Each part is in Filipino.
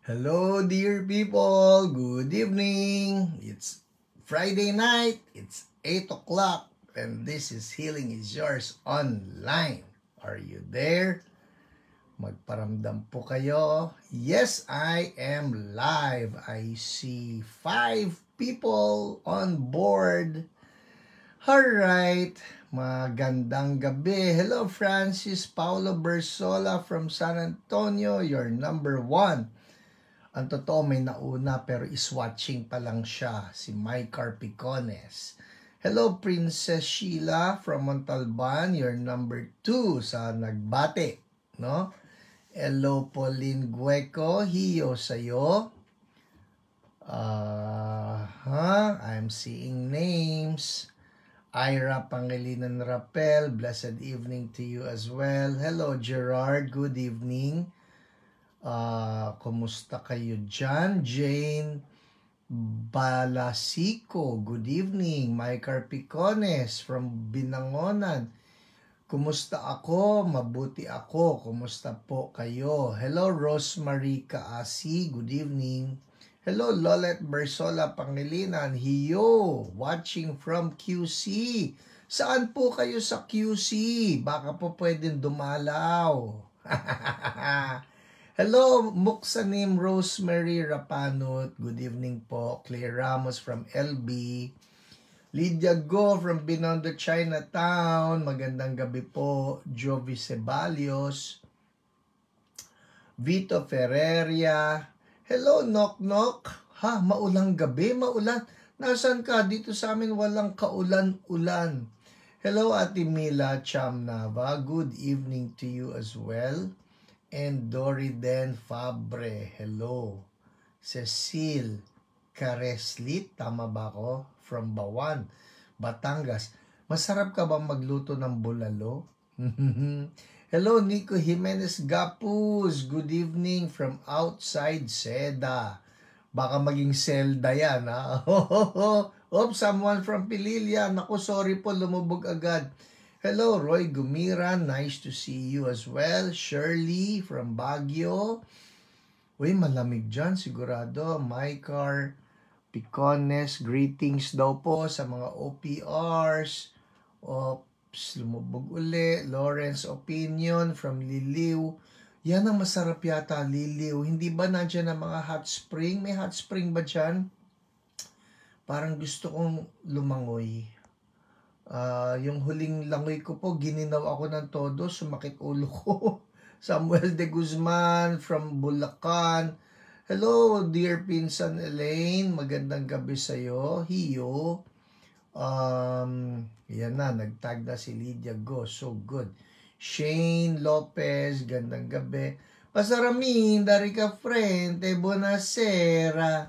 Hello, dear people. Good evening. It's Friday night. It's 8 o'clock. And this is Healing is Yours online. Are you there? Magparamdam po kayo. Yes, I am live. I see 5 people on board. Alright. Magandang gabi. Hello, Francis Paulo Bersola from San Antonio. You're number 1. Ang totoo may nauna pero is-watching pa lang siya, si Mike Carpicones. Hello Princess Sheila from Montalban, you're number 2 sa nagbate, no? Hello Pauline Gueco, hiyo sa'yo. I'm seeing names. Ira Pangilinan Rapel, blessed evening to you as well. Hello Gerard, good evening. Kumusta kayo dyan? Jane Balasico, good evening. Mike Carpicones from Binangonan. Kumusta ako? Mabuti ako. Kumusta po kayo? Hello Rosemary Kaasi, good evening. Hello Lolet Bersola Pangilinan. Hiyo, watching from QC. Saan po kayo sa QC? Baka po pwedeng dumalaw. Hello, Muksanim Rosemary Rapanut. Good evening po. Claire Ramos from LB. Lydia Go from Binondo, Chinatown. Magandang gabi po. Jovi Ceballos. Vito Ferreria. Hello, Knock Knock. Ha, maulang gabi? Maulan? Nasaan ka? Dito sa amin walang kaulan-ulan. Hello, Ate Mila Chamnava. Good evening to you as well. And Doriden Fabre, hello. Cecile Careslit, tama ba ako? From Bawan, Batangas. Masarap ka ba magluto ng bulalo? Hello, Nico Jimenez Gapuz. Good evening from outside Seda. Baka maging Selda yan, ha? Someone from Pililia. Naku, sorry po, lumubog agad. Hello, Roy Gumira. Nice to see you as well. Shirley from Baguio. Uy, malamig dyan, sigurado. Mycar Picones. Greetings daw po sa mga OPRs. Oops, lumubog uli. Lawrence Opinion from Liliw. Yan ang masarap yata, Liliw. Hindi ba nandiyan ang mga hot spring? May hot spring ba dyan? Parang gusto kong lumangoy. Yung huling langoy ko po, gininaw ako ng todo, sumakit ulo ko. Samuel de Guzman from Bulacan. Hello, dear Pinsan Elaine. Magandang gabi sa'yo. Hiyo. Yan na, nagtag na si Lydia Go. So good. Shane Lopez, gandang gabi. Pasaramin, dari ka friend. Buonasera.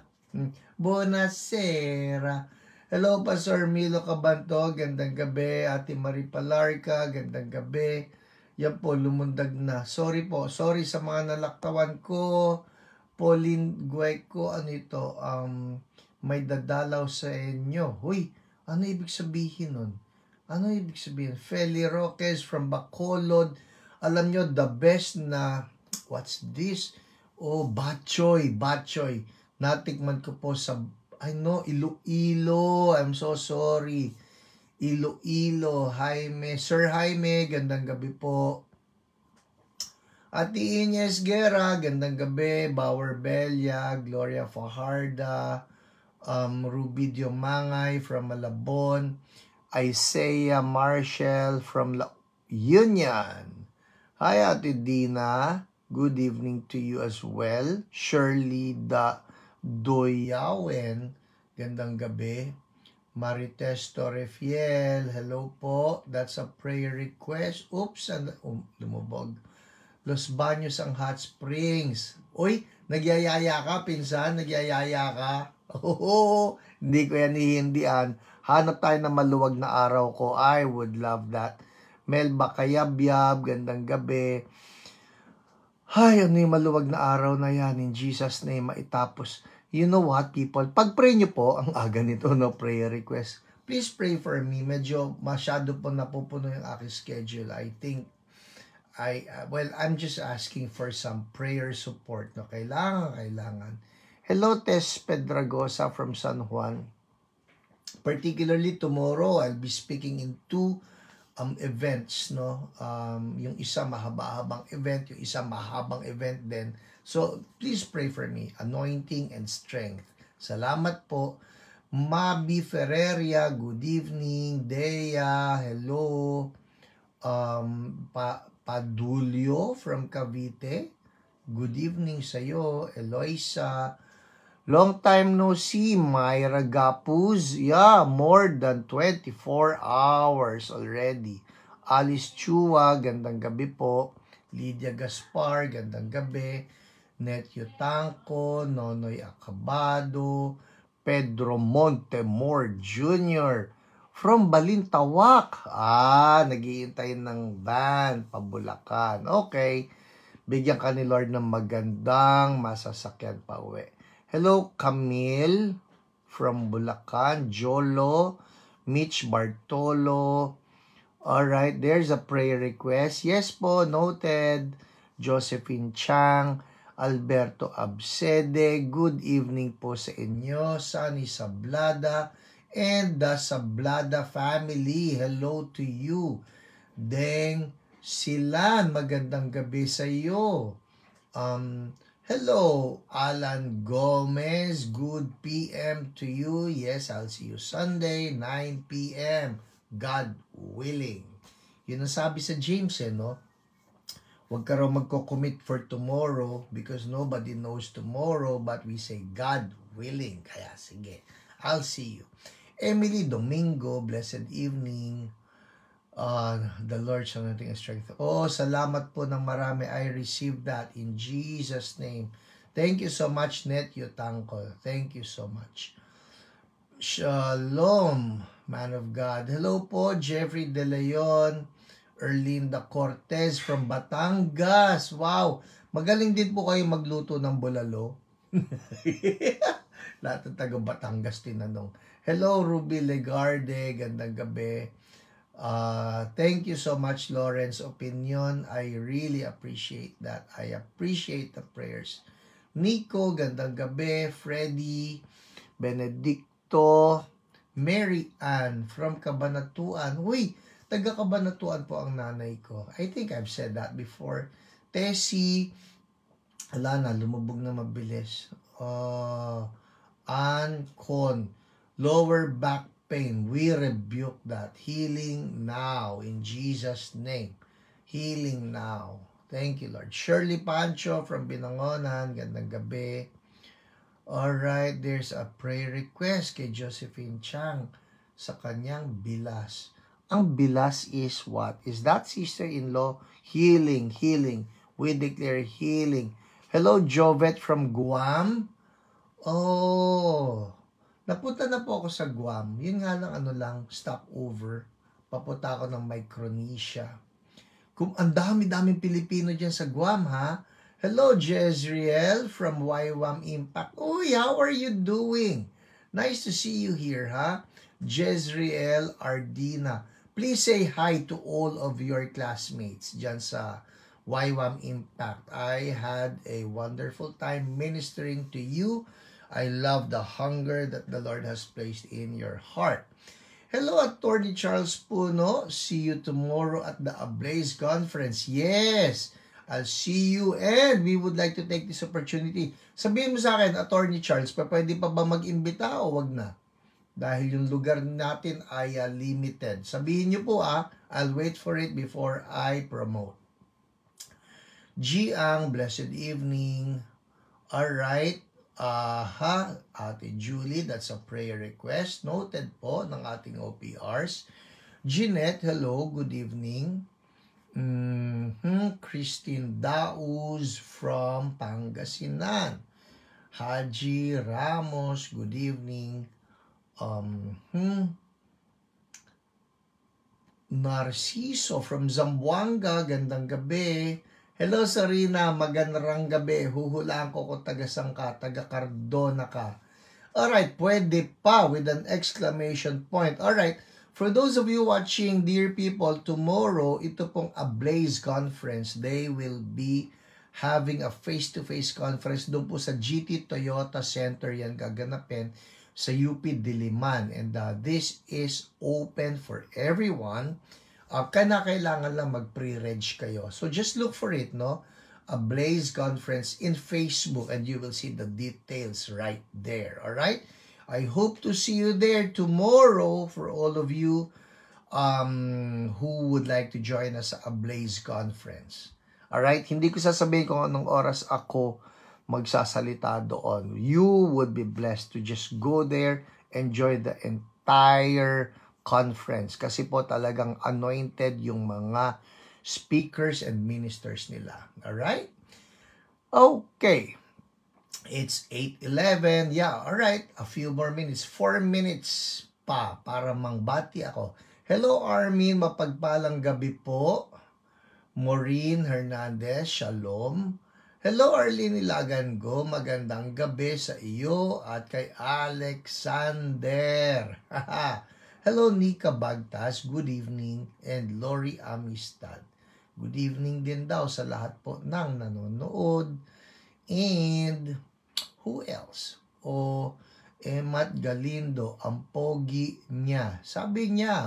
Buonasera. Hello, Pastor Milo Cabanto, gandang gabi. Ate Marie Palarca, gandang gabi. Yan po, lumundag na. Sorry po, sorry sa mga nalaktawan ko. Pauline Gueco, ano ito? May dadalaw sa inyo. Huy, ano ibig sabihin nun? Ano ibig sabihin? Feli Roques from Bacolod. Alam nyo, the best na, what's this? Oh, batchoy. Natikman ko po sa I know, Iloilo. I'm so sorry. Iloilo. Jaime. Sir Jaime, gandang gabi po. Ate Ines Guerra, gandang gabi. Bauer Belia, Gloria Fajarda, Ruby Diomangay from Malabon, Isaiah Marshall from La Union. Hi, Ate Dina. Good evening to you as well. Shirley Doyawen, gandang gabi. Marites Torrefiel, hello po. That's a prayer request. Oops, lumubog. Los Baños ang Hot Springs. Uy, nagyayaya ka, pinsan? Nagyayaya ka? Hindi ko yan hihindian. Hanap tayo ng maluwag na araw ko. I would love that. Melba Kayabyab, gandang gabi. Ay, ano yung maluwag na araw na yan? In Jesus' name, maitapos. You know what, people? Pag-pray nyo po, ang aga nito, no, prayer request. Please pray for me. Medyo masyado po napupuno yung aking schedule. I think well, I'm just asking for some prayer support. No, kailangan. Hello, Tess Pedragosa from San Juan. Particularly tomorrow, I'll be speaking in two events, no? Yung isa mahaba-habang event, yung isa mahabang event din. So, please pray for me. Anointing and strength. Salamat po. Mabi Ferreria, good evening. Dea, hello. Padulio from Cavite, good evening sa'yo. Eloisa, long time no see. Myra Gapuz, yeah, more than 24 hours already. Alice Chua, gandang gabi po. Lydia Gaspar, gandang gabi. Netyo Tangco, Nonoy Acabado, Pedro Montemor Jr. from Balintawak. Naghihintay ng van, pabulakan. Okay. Bigyan ka ni Lord ng magandang masasakyan pa uwi. Hello, Camille from Bulacan. Jolo, Mitch Bartolo. Alright, there's a prayer request. Yes po, noted. Josephine Chang, Alberto Absede, good evening po sa inyo. Sunny Sablada and the Sablada family, hello to you. Deng Silan, magandang gabi sa iyo. Hello, Alan Gomez, good PM to you. Yes, I'll see you Sunday, 9 PM, God willing. Yun ang sabi sa James, no? Huwag ka raw magko-commit for tomorrow because nobody knows tomorrow, but we say God willing. Kaya sige, I'll see you. Emily Domingo, blessed evening. The Lord shall nothing strength. Salamat po ng marami. I received that in Jesus' name. Thank you so much, Netyo Tangco. Thank you so much. Shalom, man of God. Hello po, Jeffrey De Leon. Erlinda Cortez from Batangas. Wow! Magaling din po kayo magluto ng bulalo. Lahat ng taga Batangas tinanong. Hello, Ruby Legarde. Gandang gabi. Thank you so much, Lawrence Opinion. I really appreciate that. I appreciate the prayers. Nico, gandang gabi. Freddy, Benedicto, Mary Ann from Cabanatuan. Uy! Taga-Kabanatuan po ang nanay ko. I think I've said that before. Tessie, ala na, lumubog na mabilis. Con, lower back pain. We rebuke that. Healing now in Jesus' name. Healing now. Thank you, Lord. Shirley Pancho from Binangonan. Gandang gabi. Alright, there's a prayer request kay Josephine Chang sa kanyang bilas. Ang bilas is what? Is that sister-in-law? Healing. We declare healing. Hello, Jovet from Guam. Napunta na po ako sa Guam. Yun nga lang, stopover. Papunta ako ng Micronesia. Ang dami-daming Pilipino dyan sa Guam, ha? Hello, Jezreel from YWAM Impact. Uy, how are you doing? Nice to see you here, ha? Jezreel Ardina. Please say hi to all of your classmates dyan sa YWAM Impact. I had a wonderful time ministering to you. I love the hunger that the Lord has placed in your heart. Hello, Attorney Charles Puno. See you tomorrow at the Ablaze Conference. Yes, I'll see you and we would like to take this opportunity. Sabihin mo sa akin, Attorney Charles, pwede pa ba mag-imbita o wag na? Dahil yung lugar natin ay limited. Sabihin niyo po I'll wait for it before I promote. Giang, blessed evening. Alright. Ate Julie, that's a prayer request. Noted po ng ating OPRs. Jeanette, hello, good evening. Christine Dauz from Pangasinan. Haji Ramos, good evening. Narciso from Zamboanga, gandang gabi. Hello Sarina, magandang gabi. Huhulaan ko kung taga-sang ka, taga-Cardona ka. Alright, pwede pa with an exclamation point. Alright, For those of you watching, dear people, tomorrow, ito pong Ablaze Conference, they will be having a face-to-face conference doon po sa GT Toyota Center yan gaganapin sa UP Diliman. And this is open for everyone. Kailangan lang mag-pre-reg kayo. So just look for it, no? Ablaze Conference in Facebook and you will see the details right there. Alright? I hope to see you there tomorrow for all of you who would like to join us sa Ablaze Conference. Alright? Hindi ko sasabihin kung anong oras ako magsasalita doon. You would be blessed to just go there, enjoy the entire conference. Kasi po talagang anointed yung mga speakers and ministers nila. Alright? Okay. It's 8:11. Yeah, alright. A few more minutes. 4 minutes pa para mangbati ako. Hello, Armin. Mapagpalang gabi po. Maureen Hernandez. Shalom. Hello, Arlene Ilagango. Magandang gabi sa iyo at kay Alexander. Hello, Nika Bagtas. Good evening. And Lori Amistad. Good evening din daw sa lahat po ng nanonood. And who else? Emat Galindo, ang pogi niya. Sabi niya,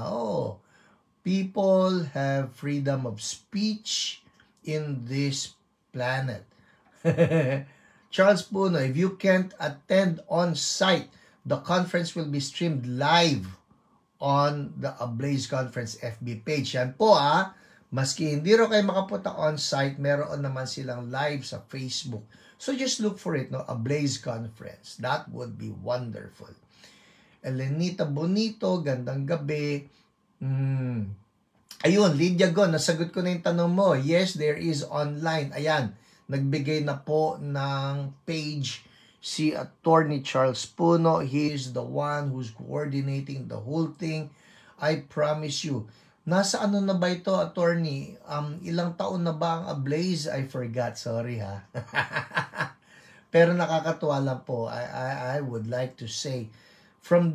people have freedom of speech in this planet. Charles Puno, if you can't attend on site, the conference will be streamed live on the Ablaze Conference FB page. Yan po maski hindi ro kayo makapunta on site, meron naman silang live sa Facebook. So just look for it, no? Ablaze Conference. That would be wonderful. Elenita Bonito, gandang gabi. Ayun, Lydia Gon, nasagot ko na yung tanong mo. Yes, there is online. Ayan, nagbigay na po ng page si Attorney Charles Puno. He is the one who's coordinating the whole thing. I promise you. Nasa ano na ba ito, Attorney? Ilang taon na ba ang Ablaze? I forgot, sorry ha. Pero nakakatuwa lang po. I would like to say, from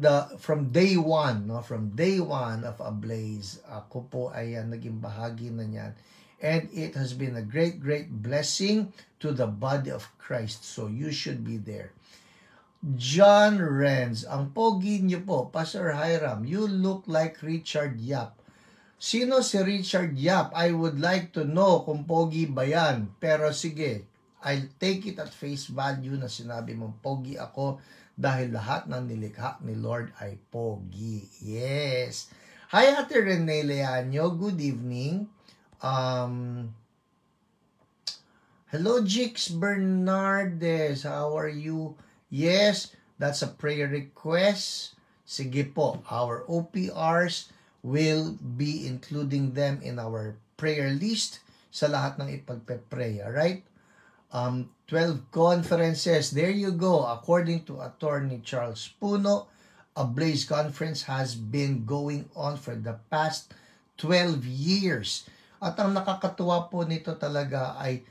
day one, no, from day one of Ablaze, ako po ay naging bahagi na niyan. And it has been a great blessing to the body of Christ. So you should be there. John Renz, ang pogi niyo po, Pastor Hiram, you look like Richard Yap. Sino si Richard Yap? I would like to know kung pogi ba yan. Pero sige, I'll take it at face value na sinabi mong pogi ako dahil lahat ng nilikha ni Lord ay pogi. Yes. Hi, Ate Rene Leanyo. Good evening. Hello, Jix Bernardes. How are you? Yes, that's a prayer request. Sige po, our OPRs will be including them in our prayer list sa lahat ng ipagpe-pray. Alright? 12 conferences. There you go. According to Attorney Charles Puno, Ablaze Conference has been going on for the past 12 years. At ang nakakatuwa po nito talaga ay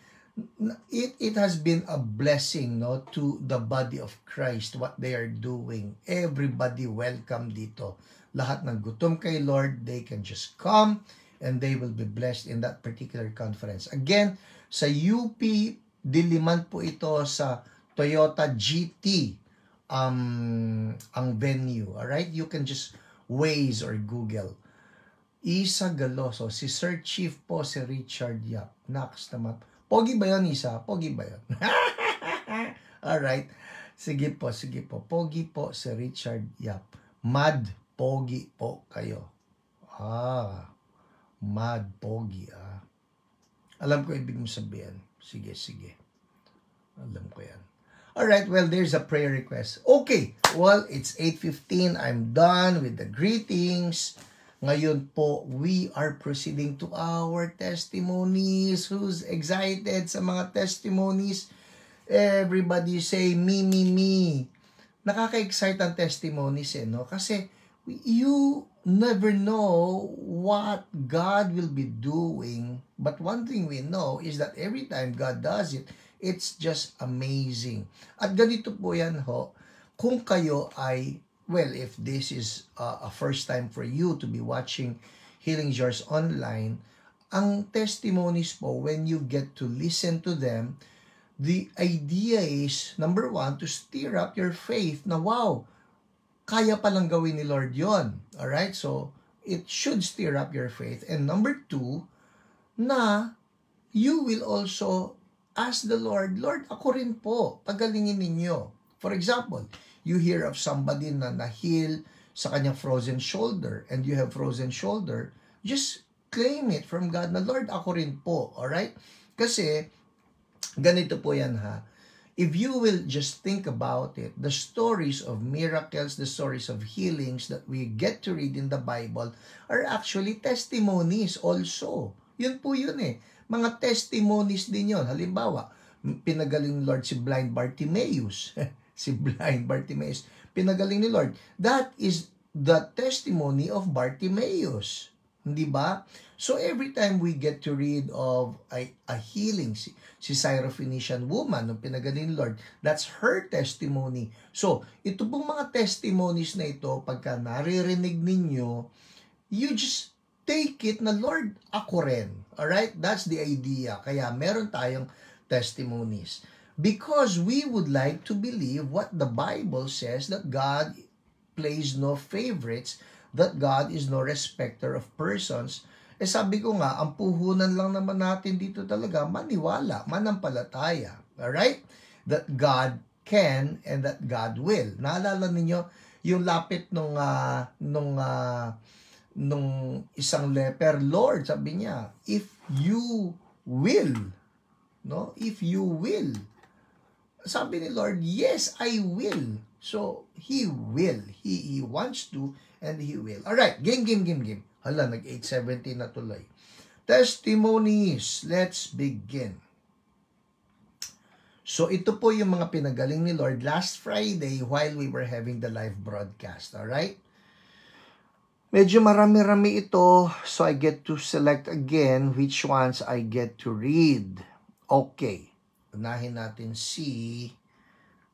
it has been a blessing, no, to the body of Christ, what they are doing. Everybody welcome dito. Lahat ng gutom kay Lord, they can just come and they will be blessed in that particular conference. Again, sa UP Diliman po ito sa Toyota GT ang venue. Alright? You can just Waze or Google. Isa Galoso, si Sir Chief po si Richard Yap. Next naman. Pogi ba yun, Isa? Pogi ba yun? Alright. Sige po. Pogi po si Richard Yap. Mad pogi po kayo. Mad pogi. Alam ko ibig mo sabihin. Sige. Alam ko yan. Alright, well, there's a prayer request. Okay, well, it's 8:15. I'm done with the greetings. Ngayon po, we are proceeding to our testimonies. Who's excited sa mga testimonies? Everybody say, me. Nakaka-excite ang testimonies, no? Kasi you never know what God will be doing. But one thing we know is that every time God does it, it's just amazing. At ganito po yan ho, kung kayo ay well, if this is a first time for you to be watching Healing Jars online, ang testimonies po, when you get to listen to them, the idea is, number one, to stir up your faith na wow, kaya palang gawin ni Lord yon. Alright? So, it should stir up your faith. And number two, na you will also ask the Lord, Lord, ako rin po, pagalingin ninyo. For example, you hear of somebody na na-heal sa kanyang frozen shoulder and you have frozen shoulder, just claim it from God na, Lord, ako rin po. Alright? Kasi, ganito po yan ha. If you will just think about it, the stories of miracles, the stories of healings that we get to read in the Bible are actually testimonies also. Yun po yun eh. Mga testimonies din yun. Halimbawa, pinagaling ni Lord si blind Bartimaeus. Si blind Bartimaeus. Pinagaling ni Lord. That is the testimony of Bartimaeus. Hindi ba? So every time we get to read of a healing, si Syrophoenician woman, nung pinagaling ni Lord, that's her testimony. So, ito pong mga testimonies na ito, pagka naririnig ninyo, you just take it na, Lord, ako rin. Alright? That's the idea. Kaya meron tayong testimonies. Because we would like to believe what the Bible says, that God plays no favorites, that God is no respecter of persons. Sabi ko nga, ang puhunan lang naman natin dito talaga, maniwala, manampalataya. Alright? That God can and that God will. Naalala ninyo, yung lapit nung isang leper, Lord, sabi niya, if you will, no? If you will. Sabi ni Lord, yes, I will. So, He will. He wants to, and He will. Alright, game. Hala, nag-8:17 na tuloy. Testimonies. Let's begin. So, ito po yung mga pinagaling ni Lord last Friday while we were having the live broadcast. Alright? Medyo marami-rami ito, so I get to select again which ones I get to read. Okay. Unahin natin si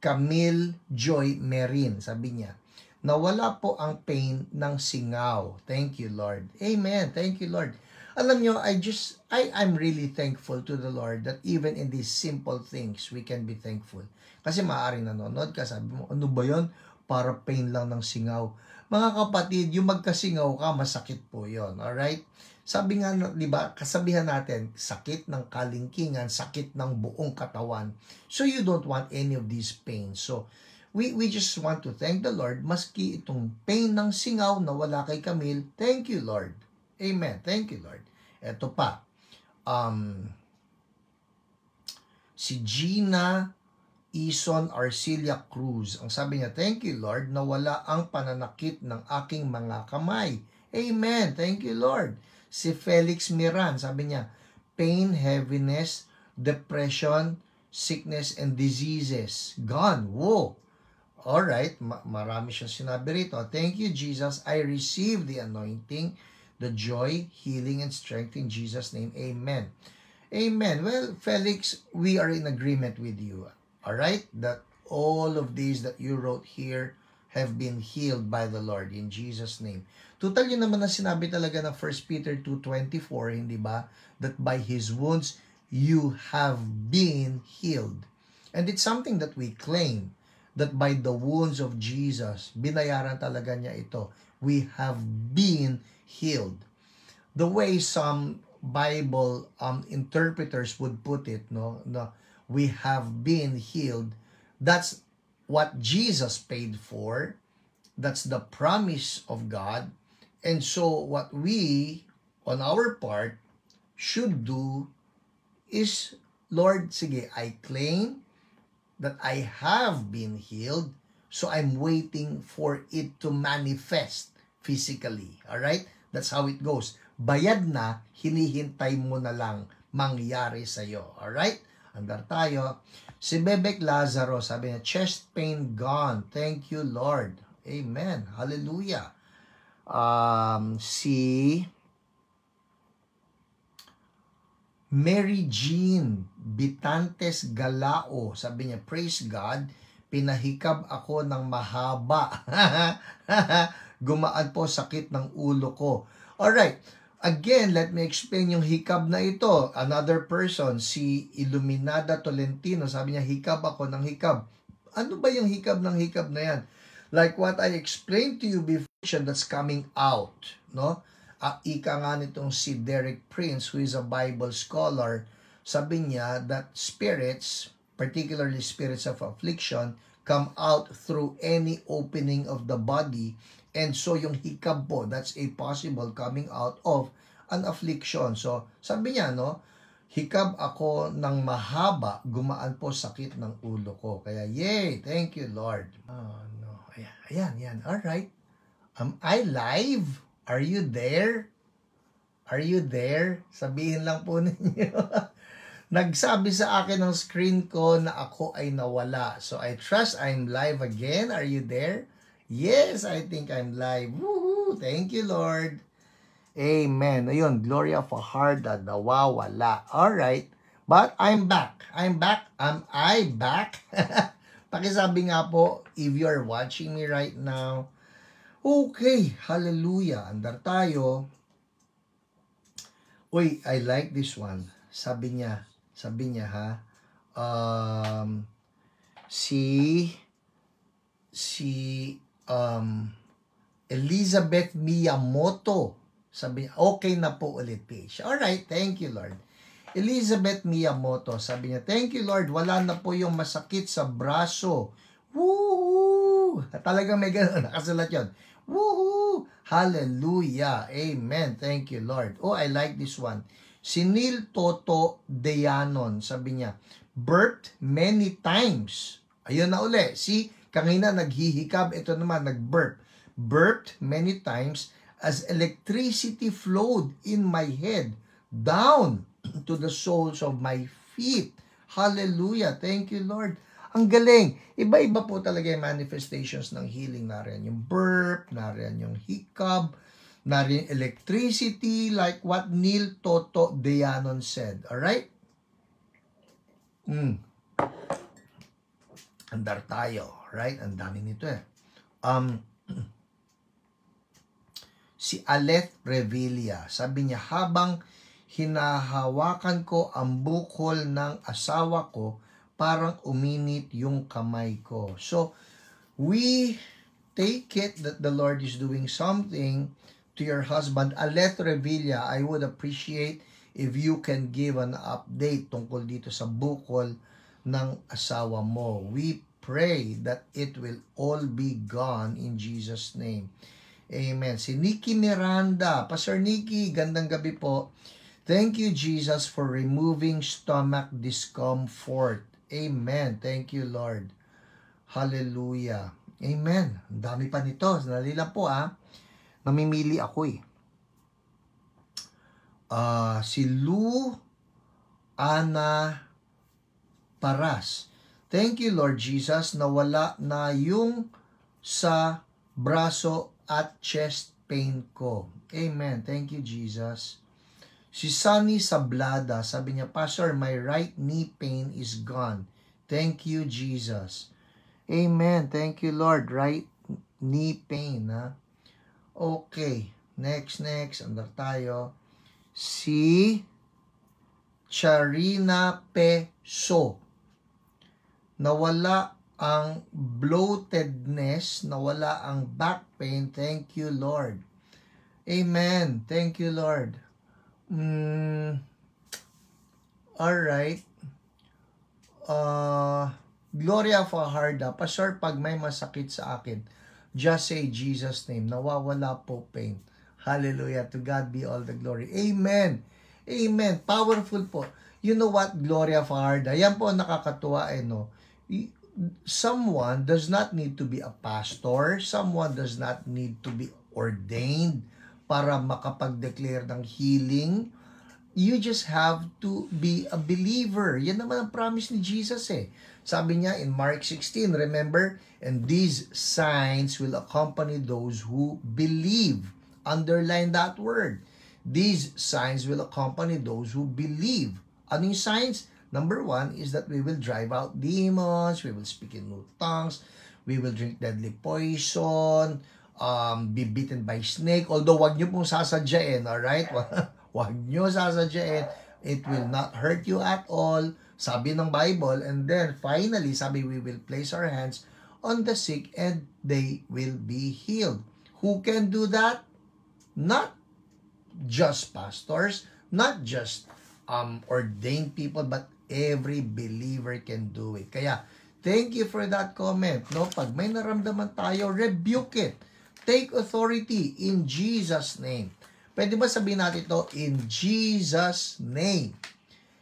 Camille Joy Merin. Sabi niya, nawala po ang pain ng singaw. Thank you, Lord. Amen. Thank you, Lord. Alam nyo, I'm really thankful to the Lord that even in these simple things, we can be thankful. Kasi maaaring nanonood ka, sabi mo, ano ba yun? Para pain lang ng singaw. Mga kapatid, yung magkasingaw ka, masakit po yun. Alright? Sabi nga, di ba, kasabihan natin, sakit ng kalingkingan, sakit ng buong katawan. So you don't want any of these pains. So, we just want to thank the Lord, maski itong pain ng singaw na wala kay Camille, thank you, Lord. Amen. Thank you, Lord. Eto pa. Si Gina Ison Arcilia Cruz. Ang sabi niya, thank you, Lord, na wala ang pananakit ng aking mga kamay. Amen. Thank you, Lord. Si Felix Miran, sabi niya, pain, heaviness, depression, sickness, and diseases. Gone. Whoa. Alright, marami siyang sinabi rito. Thank you, Jesus. I receive the anointing, the joy, healing, and strength in Jesus' name. Amen. Amen. Well, Felix, we are in agreement with you. Alright? That all of these that you wrote here have been healed by the Lord in Jesus' name. Total yun naman na sinabi talaga ng 1 Peter 2:24, hindi ba? That by His wounds, you have been healed. And it's something that we claim. That by the wounds of Jesus, binayaran talaga niya ito. We have been healed. The way some Bible interpreters would put it, no, we have been healed. That's what Jesus paid for. That's the promise of God. And so what we, on our part, should do is, Lord, sige, I claim that I have been healed, so I'm waiting for it to manifest physically. Alright? That's how it goes. Bayad na, hinihintay mo na lang mangyari sa'yo. Alright? Andar tayo. Si Bebek Lazaro, sabi niya, chest pain gone. Thank you, Lord. Amen. Hallelujah. Si Mary Jean Bitantes Galao, sabi niya, praise God, pinahikab ako ng mahaba. Gumaan po sakit ng ulo ko. Alright, again, let me explain yung hikab na ito. Another person, si Iluminada Tolentino, sabi niya, hikab ako ng hikab. Ano ba yung hikab ng hikab na yan? Like what I explained to you before, that's coming out, no? Ika nga nitong si Derek Prince, who is a Bible scholar, sabi niya that spirits, particularly spirits of affliction, come out through any opening of the body. And so yung hikab po, that's a possible coming out of an affliction. So sabi niya, no, hikab ako ng mahaba, gumaan po sakit ng ulo ko. Kaya yay, thank you Lord. Oh no, ayan, alright. Am I live? Are you there? Are you there? Sabihin lang po ninyo. Nagsabi sa akin ng screen ko na ako ay nawala. So I trust I'm live again. Are you there? Yes, I think I'm live. Woohoo! Thank you, Lord. Amen. Ayun, Gloria Fajarda, nawawala. Alright. But I'm back. I'm back. Am I back? Pakisabi nga po, if you're watching me right now. Okay, hallelujah. Andar tayo. Uy, I like this one. Sabi niya ha, Elizabeth Miyamoto. Sabi niya, okay na po ulit page. Alright, thank you Lord. Elizabeth Miyamoto, sabi niya, thank you Lord, wala na po yung masakit sa braso. Woohoo! Talagang may gano'n, nakasulat yun. Woohoo! Hallelujah! Amen. Thank you, Lord. Oh, I like this one. Si Neil Toto Deanon, sabi niya, burped many times. Ayun na uli. Si kanina naghihikab, ito naman nag-burp. Burped many times as electricity flowed in my head down to the soles of my feet. Hallelujah. Thank you, Lord. Ang galing. Iba-iba po talaga yung manifestations ng healing. Nariyan yung burp, nariyan yung hiccup, nariyan electricity, like what Neil Toto Deanon said. Alright? Andar tayo. Right? Ang dami nito eh. Si Aleth Revilla, sabi niya, habang hinahawakan ko ang bukol ng asawa ko, parang uminit yung kamay ko. So, we take it that the Lord is doing something to your husband. Aleth Revilla, I would appreciate if you can give an update tungkol dito sa bukol ng asawa mo. We pray that it will all be gone in Jesus' name. Amen. Si Nikki Miranda, Pastor Nikki, gandang gabi po. Thank you, Jesus, for removing stomach discomfort. Amen. Thank you, Lord. Hallelujah. Amen. Ang dami pa nito. Sandali lang po namimili ako eh. Si Lu Ana Paras. Thank you, Lord Jesus. Nawala na yung sa braso at chest pain ko. Amen. Thank you, Jesus. Si Sunny Sablada, sabi niya, Pastor, my right knee pain is gone. Thank you, Jesus. Amen. Thank you, Lord. Right knee pain, ha? Okay. Next. Andar tayo. Si Charina Peso. Nawala ang bloatedness, nawala ang back pain. Thank you, Lord. Amen. Thank you, Lord. Alright. Gloria Fajarda, Pastor, pag may masakit sa akin, just say Jesus' name. Nawawala po pain. Hallelujah. To God be all the glory. Amen. Amen. Powerful po. You know what, Gloria Fajarda? Yan po nakakatuwa no? Someone does not need to be a pastor. Someone does not need to be ordained para makapag-declare ng healing. You just have to be a believer. Yan naman ang promise ni Jesus eh. Sabi niya in Mark 16, remember, and these signs will accompany those who believe. Underline that word. These signs will accompany those who believe. Ano yung signs? Number 1 is that we will drive out demons, we will speak in new tongues, we will drink deadly poison, be bitten by snake. Although, wag nyo pong sasadyain, alright? Wag nyo sasadyain. It will not hurt you at all. Sabi ng Bible. And then, finally, sabi, we will place our hands on the sick and they will be healed. Who can do that? Not just pastors, not just ordained people, but every believer can do it. Kaya, thank you for that comment. No, pag may naramdaman tayo, rebuke it. Take authority in Jesus' name. Pwede ba sabihin natin ito? In Jesus' name.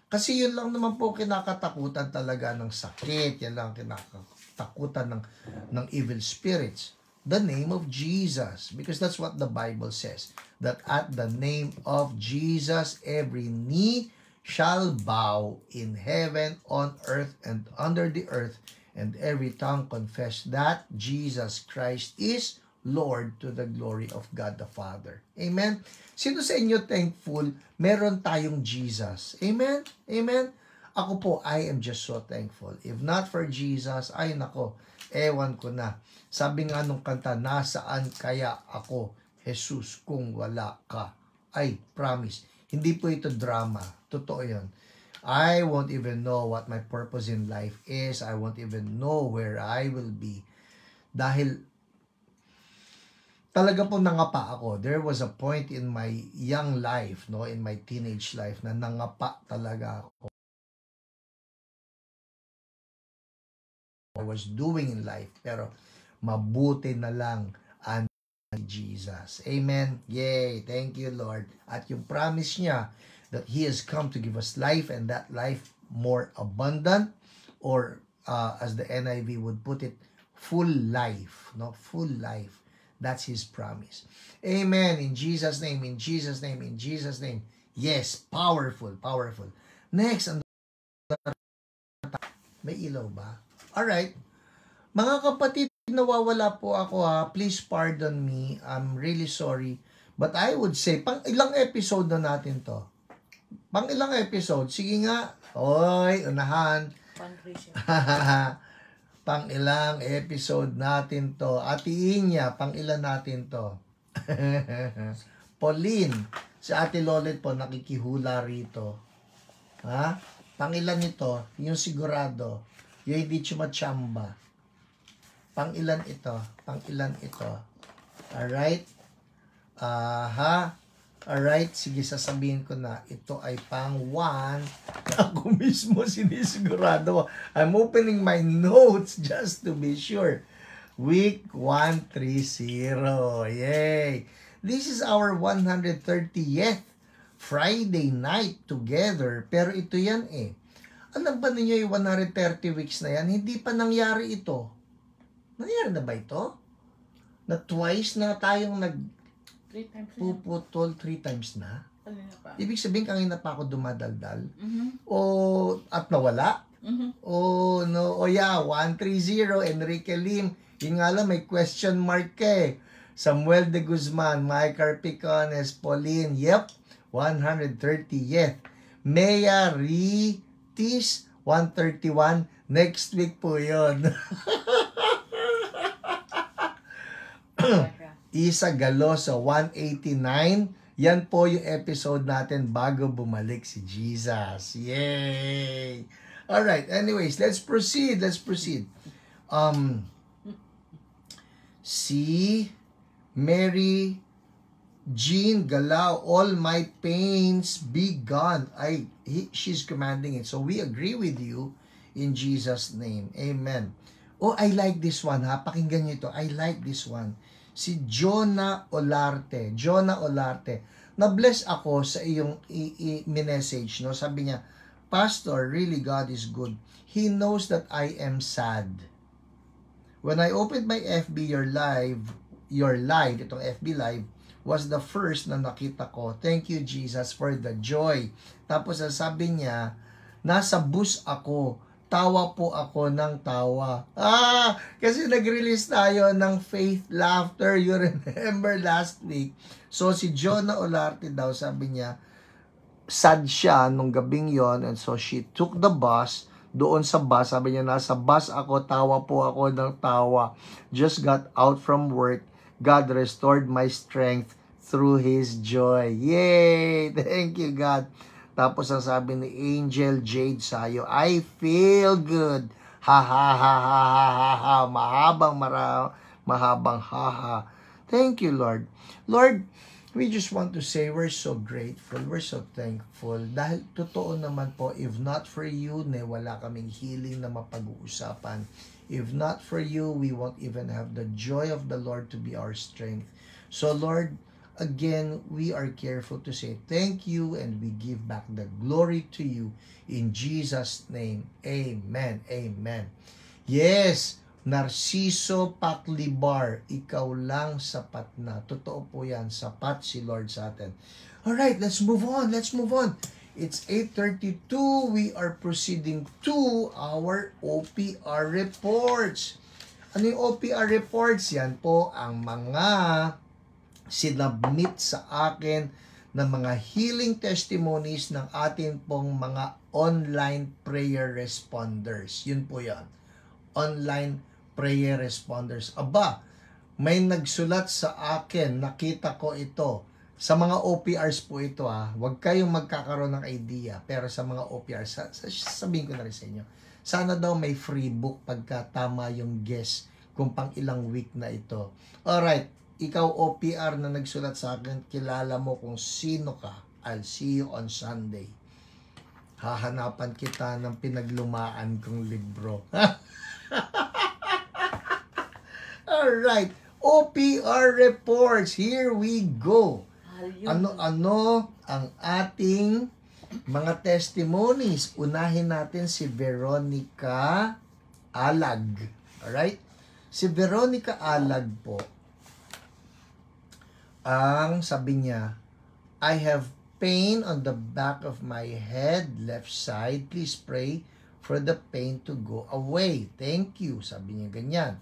Kasi yun lang naman po kinakatakutan talaga ng sakit. Yan lang kinakatakutan ng evil spirits. The name of Jesus. Because that's what the Bible says. That at the name of Jesus, every knee shall bow in heaven, on earth, and under the earth, and every tongue confess that Jesus Christ is Lord, to the glory of God the Father. Amen? Sino sa inyo thankful meron tayong Jesus? Amen? Amen? Ako po, I am just so thankful. If not for Jesus, ay nako, ewan ko na. Sabi nga nung kanta, nasaan kaya ako, Jesus, kung wala ka? Ay, promise. Hindi po ito drama. Totoo yun. I won't even know what my purpose in life is. I won't even know where I will be. Dahil talaga po nangapa ako. There was a point in my young life, no, in my teenage life, na nangapa talaga ako. I was doing in life, pero mabuti na lang ang Jesus. Amen. Yay. Thank you, Lord. At yung promise niya that He has come to give us life, and that life more abundant, or as the NIV would put it, full life. No, full life. That's His promise. Amen. In Jesus' name, in Jesus' name, in Jesus' name. Yes, powerful, powerful. Next, may ilaw ba? Alright. Mga kapatid, nawawala po ako ha. Please pardon me. I'm really sorry. But I would say, pang ilang episode na natin to? Pang ilang episode? Sige nga. Oy, unahan. Pang ilang episode natin to. Ate Inya, pang ilan natin to? Pauline, si Ate Lolet po nakikihula rito. Ha? Pang ilan ito? Yung sigurado. Yung hindi chumachamba. Pang ilan ito? Pang ilan ito? Alright? Alright, sige, sasabihin ko na. Ito ay pang 1. Ako mismo sinisigurado. I'm opening my notes just to be sure. Week 130. Yay! This is our 130th Friday night together. Pero ito yan eh. Alam ba ninyo yung 130 weeks na yan? Hindi pa nangyari ito. Nangyari na ba ito? Na twice na tayong 3 times na. puputol 3 times na? Kanina pa. Ibig sabihin, kanina pa ako dumadaldal? Mhm. O, at nawala? Mhm. O, no, o yeah, 130, Enrique Lim. Yung nga lang, may question mark eh. Samuel de Guzman, Mike Carpicones, Pauline, yep, 130th. Mea Ritis, 131. Next week po yun. Isa Galoso, 189. Yan po yung episode natin bago bumalik si Jesus. Yay! Alright, anyways, let's proceed. Si Mary Jean Galao, all my pains be gone. She's commanding it. So we agree with you in Jesus' name. Amen. Oh, I like this one ha. Pakinggan niyo ito. I like this one. Si Jonah Olarte. Na-bless ako sa iyong message, no? Sabi niya, Pastor, really God is good. He knows that I am sad. When I opened my FB, your live, itong FB live, was the first na nakita ko. Thank you, Jesus, for the joy. Tapos sabi niya, nasa bus ako. Tawa po ako ng tawa. Kasi nag-release tayo ng Faith Laughter. You remember last week. So, si Jonah Olarte daw, sabi niya, sad siya nung gabing yon, and so she took the bus. Doon sa bus, sabi niya, nasa bus ako, tawa po ako ng tawa. Just got out from work. God restored my strength through His joy. Yay! Thank you, God. Tapos ang sabi ni Angel Jade Sayo, I feel good. Ha ha ha ha ha ha ha. Mahabang ha ha. Thank you, Lord. Lord, we just want to say we're so grateful, we're so thankful. Dahil totoo naman po, if not for you, wala kaming healing na mapag-uusapan. If not for you, we won't even have the joy of the Lord to be our strength. So Lord, again, we are careful to say thank you and we give back the glory to you. In Jesus' name, amen, amen. Yes, Narciso Paclibar, ikaw lang sapat na. Totoo po yan, sapat si Lord sa atin. Alright, let's move on, It's 8:32, we are proceeding to our OPR reports. Ano yung OPR reports? Yan po ang mga sinabmit sa akin ng mga healing testimonies ng atin pong mga online prayer responders. Yun po yan. Online prayer responders. Aba, may nagsulat sa akin, nakita ko ito. Sa mga OPRs po ito huwag kayong magkakaroon ng idea. Pero sa mga OPRs, sabihin ko na rin sa inyo, sana daw may free book pagka tama yung guess kung pang ilang week na ito. Alright, ikaw OPR na nagsulat sa akin, kilala mo kung sino ka. I'll see you on Sunday. Hahanapan kita ng pinaglumaan kong libro. Alright, OPR reports. Here we go. Ano-ano ang ating mga testimonies? Unahin natin si Veronica Alag. Alright? Si Veronica Alag po, ang sabi niya, I have pain on the back of my head, left side. Please pray for the pain to go away. Thank you. Sabi niya ganyan.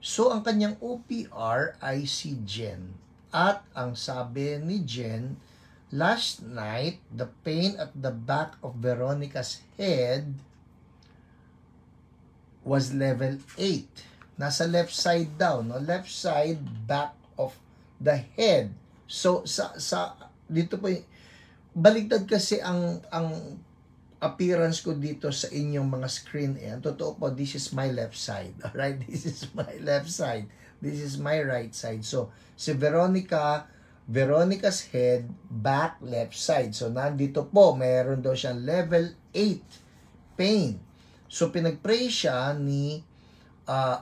So, ang kanyang OPR ay si Jen. At ang sabi ni Jen, last night, the pain at the back of Veronica's head was level 8. Nasa left side daw, no? Left side, back of the head. So, dito po, baligtad kasi ang appearance ko dito sa inyong mga screen. Totoo po, this is my left side. Alright, this is my left side. This is my right side. So, si Veronica's head, back, left side. So, nandito po, mayroon daw siyang level 8 pain. So, pinag-pray siya ni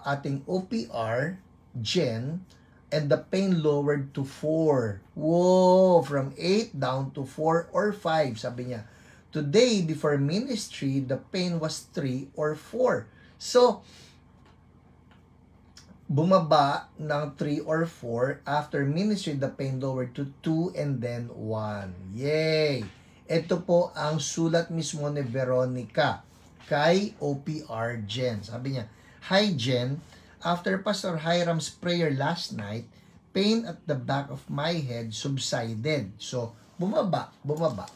ating OPR, Jen, and the pain lowered to 4. Whoa! From 8 down to 4 or 5, sabi niya. Today, before ministry, the pain was 3 or 4. So, bumaba ng 3 or 4. After ministry, the pain lowered to 2 and then 1. Yay! Ito po ang sulat mismo ni Veronica kay OPR Jen. Sabi niya, Hi Jen, after Pastor Hiram's prayer last night, pain at the back of my head subsided. So, bumaba.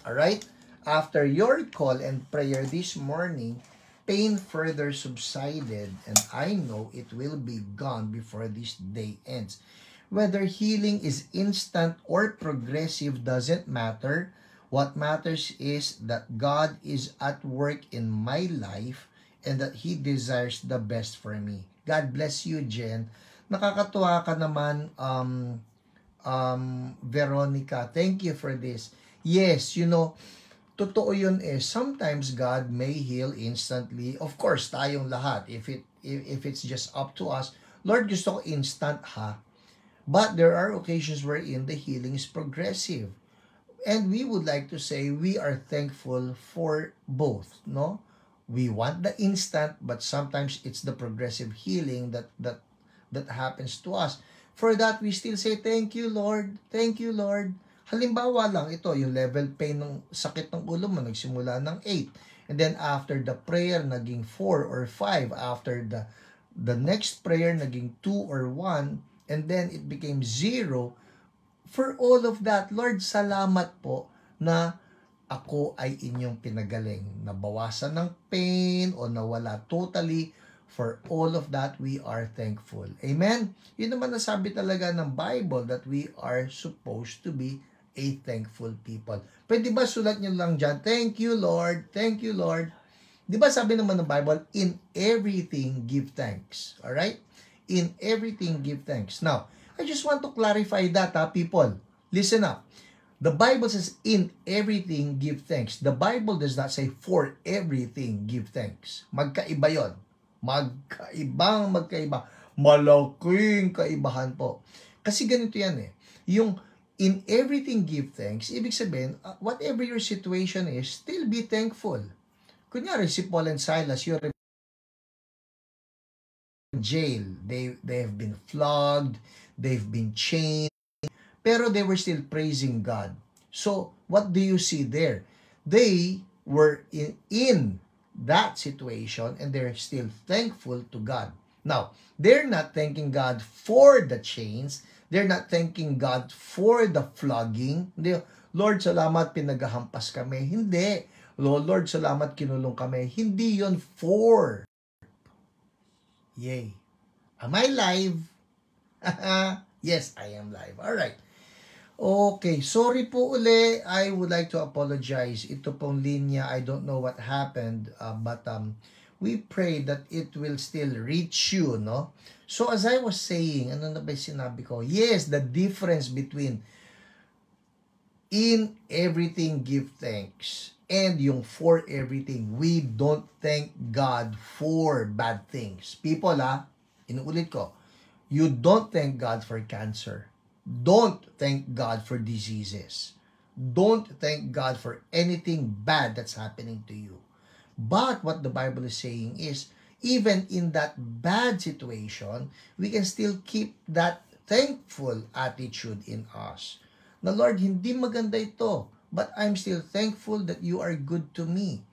Alright? After your call and prayer this morning, pain further subsided and I know it will be gone before this day ends. Whether healing is instant or progressive doesn't matter. What matters is that God is at work in my life and that He desires the best for me. God bless you, Jen. Nakakatuwa ka naman, Veronica. Thank you for this. Yes, totoo yun sometimes God may heal instantly. Of course, tayong lahat. If it's just up to us, Lord, gusto ko instant But there are occasions wherein the healing is progressive. And we would like to say we are thankful for both, no? We want the instant, but sometimes it's the progressive healing that happens to us. For that, we still say, thank you, Lord. Thank you, Lord. Halimbawa lang ito, yung level pain ng sakit ng ulo mo, nagsimula ng 8. And then after the prayer, naging 4 or 5. After the next prayer, naging 2 or 1. And then it became 0. For all of that, Lord, salamat po na ako ay inyong pinagaling. Nabawasan ng pain o nawala totally. For all of that, we are thankful. Amen? Yun naman nasabi talaga ng Bible that we are supposed to be a thankful people. Pwede ba sulat nyo lang dyan, thank you, Lord. Thank you, Lord. Di ba sabi naman ng Bible, in everything, give thanks. Alright? In everything, give thanks. Now, I just want to clarify that, people. Listen up. The Bible says, in everything, give thanks. The Bible does not say, for everything, give thanks. Magkaiba yon. Magkaiba. Malaking kaibahan po. Kasi ganito yan eh. Yung in everything give thanks, ibig sabihin, whatever your situation is, still be thankful. Kunyari, si Paul and Silas, you're in jail. They have been flogged, they've been chained, pero they were still praising God. So, what do you see there? They were in that situation and they're still thankful to God. Now, they're not thanking God for the chains. They're not thanking God for the flogging. Lord, salamat pinagahampas kami. Hindi. Lord, salamat kinulong kami. Hindi yon for. Yay. Am I live? Yes, I am live. Alright. Okay, sorry po uli. I would like to apologize. Ito pong linya, I don't know what happened, but we pray that it will still reach you, no? So as I was saying, ano na ba sinabi ko? Yes, the difference between in everything give thanks and yung for everything. We don't thank God for bad things. People, inuulit ko, you don't thank God for cancer. Don't thank God for diseases. Don't thank God for anything bad that's happening to you. But what the Bible is saying is, even in that bad situation, we can still keep that thankful attitude in us. Na Lord, hindi maganda ito, but I'm still thankful that you are good to me.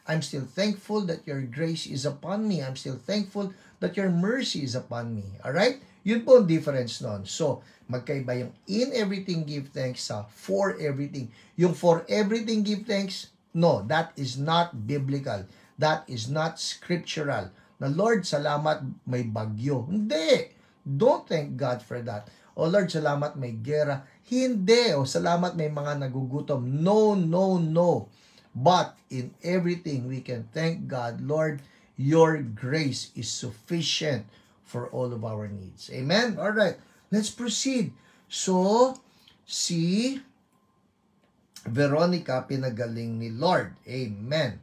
I'm still thankful that your grace is upon me. I'm still thankful that your mercy is upon me. Alright? Yun po ang difference nun. So, magkaiba yung in everything give thanks sa for everything. Yung for everything give thanks, no, that is not biblical. That is not scriptural. Na Lord, salamat may bagyo. Hindi. Don't thank God for that. O Lord, salamat may gera. Hindi. O salamat may mga nagugutom. No, no, no. But in everything, we can thank God, Lord, your grace is sufficient for all of our needs. Amen? All right. Let's proceed. So, si Veronica pinagaling ni Lord. Amen.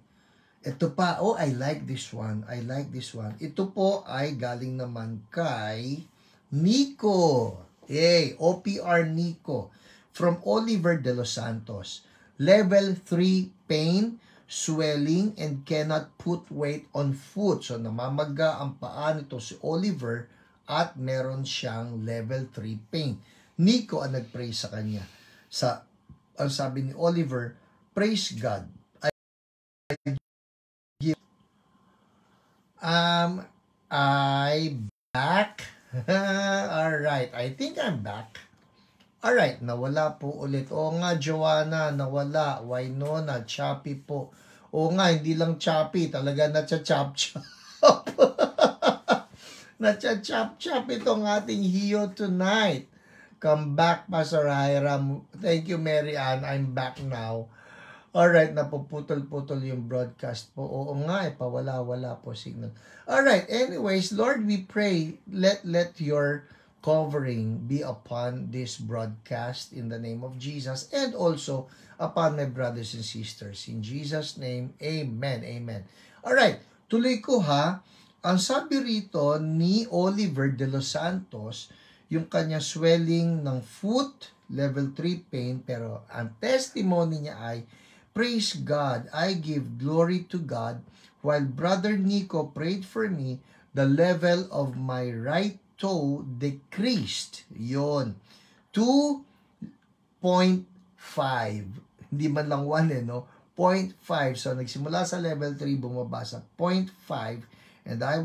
Ito pa, oh, I like this one. I like this one. Ito po ay galing naman kay Nico. Hey, OPR Nico. From Oliver de los Santos. Level 3 pain, swelling, and cannot put weight on foot. So, namamaga ang paa nito si Oliver at meron siyang level 3 pain. Nico ang nag-pray sa kanya. Ang sabi ni Oliver, praise God. I back. Alright, I think I'm back. Alright, nawala po ulit. Oo nga, Joanna, nawala. Wynonna, choppy po. Oo nga, hindi lang choppy, talaga nacha-chop-chop. Nacha-chop-chop itong ating Hiyo tonight. Come back, Pastor Hiram. Thank you, Mary Ann. I'm back now. Alright, napuputol-putol yung broadcast po. Oo nga, pawala-wala po signal. Alright, anyways, Lord, we pray, let your covering be upon this broadcast in the name of Jesus and also upon my brothers and sisters. In Jesus' name, amen, amen. Alright, tuloy ko ha. Ang sabi rito ni Oliver de los Santos, yung kanya swelling ng foot, level 3 pain, pero ang testimony niya ay, praise God, I give glory to God, while Brother Nico prayed for me, the level of my right toe decreased. Yon. 2.5. Hindi man lang 1 no? 0.5. So, nagsimula sa level 3, bumaba sa 0.5. And I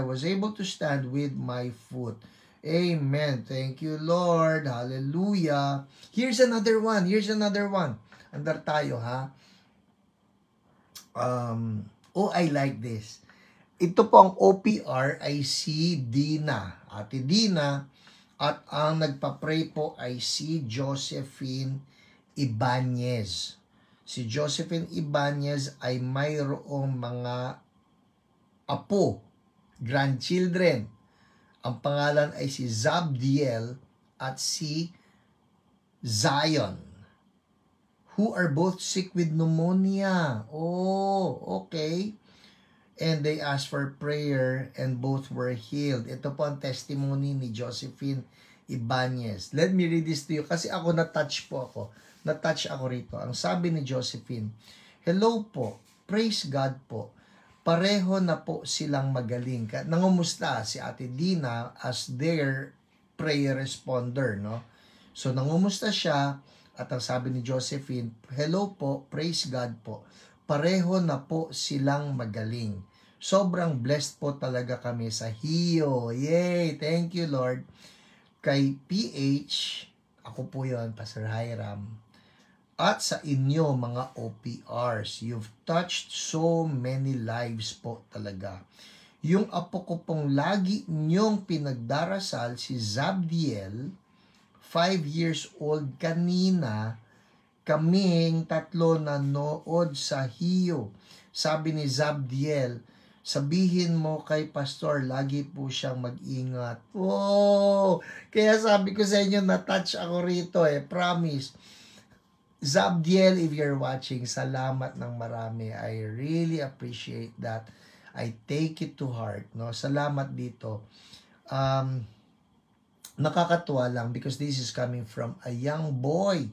was able to stand with my foot. Amen. Thank you, Lord. Hallelujah. Here's another one. Andar tayo, ha? I like this. Ito po ang OPR ay si Dina. Ate Dina. At ang nagpa-pray po ay si Josephine Ibanez. Si Josephine Ibanez ay mayroong mga apo, grandchildren. Ang pangalan ay si Zabdiel at si Zion, who are both sick with pneumonia. Oh, okay. And they asked for prayer and both were healed. Ito po ang testimony ni Josephine Ibanez. Let me read this to you kasi ako na-touch ako rito. Ang sabi ni Josephine, hello po, praise God po. Pareho na po silang magaling. Nangumusta si Ate Dina as their prayer responder, no? So nangumusta siya at ang sabi ni Josephine, hello po, praise God po. Pareho na po silang magaling. Sobrang blessed po talaga kami sa Hiyo. Yay! Thank you, Lord. Kay PH, ako po yon, Pastor Hiram. At sa inyo, mga OPRs, you've touched so many lives po talaga. Yung apo ko pong lagi niyong pinagdarasal, si Zabdiel, 5 years old kanina, kaming tatlo nanood sa Hiyo. Sabi ni Zabdiel, sabihin mo kay Pastor, lagi po siyang mag-ingat. Oh, kaya sabi ko sa inyo, na-touch ako rito promise. Zabdiel, if you're watching, salamat ng marami. I really appreciate that. I take it to heart. No? Salamat dito. Nakakatuwa lang because this is coming from a young boy.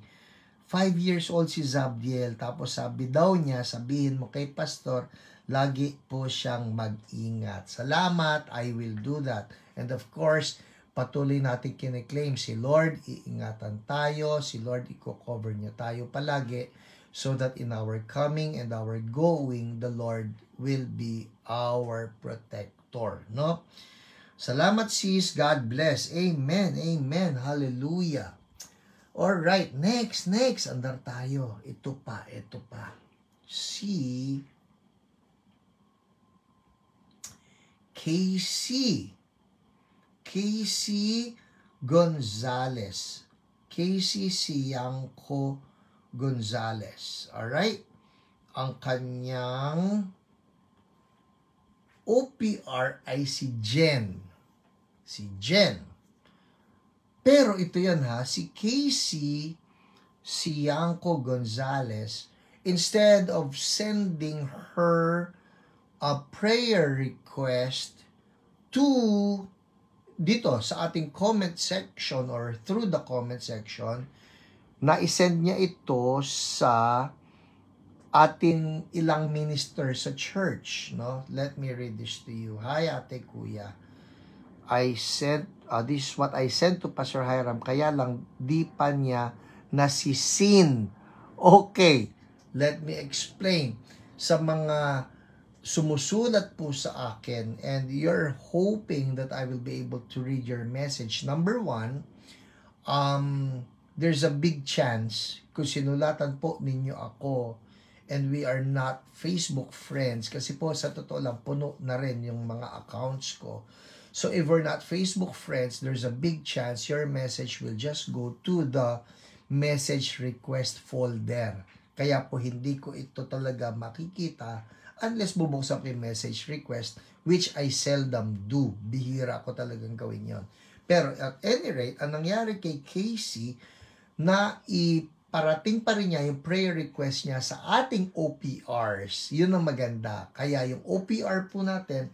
5 years old si Zabdiel. Tapos sabi daw niya, sabihin mo kay Pastor, lagi po siyang mag-ingat. Salamat, I will do that. And of course, patuloy natin kine-claim si Lord, iingatan tayo, si Lord i-cover niya tayo palagi so that in our coming and our going, the Lord will be our protector, no? Salamat sis, God bless. Amen, amen, hallelujah. Alright, next, andar tayo. Ito pa. Si Casey Gonzalez. Casey Siangco Gonzalez. Alright? Ang kanyang OPR ay si Jen. Pero ito yan ha, si Casey Siangco Gonzalez, instead of sending her a prayer request to dito sa ating comment section or through the comment section, na-isend niya ito sa ating ilang minister sa church, no? Let me read this to you. Hi, Ate Kuya. This is what I sent to Pastor Hiram, kaya lang di pa niya nasisin. Okay, let me explain. Sa mga sumusulat po sa akin and you're hoping that I will be able to read your message. Number one, there's a big chance kung sinulatan po ninyo ako and we are not Facebook friends kasi po sa totoo lang puno na rin yung mga accounts ko. So if we're not Facebook friends, there's a big chance your message will just go to the message request folder. Kaya po hindi ko ito talaga makikita unless bubuksan ko yung message request, which I seldom do. Bihira ko talagang gawin yon. Pero at any rate, ang nangyari kay Casey, na iparating pa rin niya yung prayer request niya sa ating OPRs. Yun ang maganda. Kaya yung OPR po natin,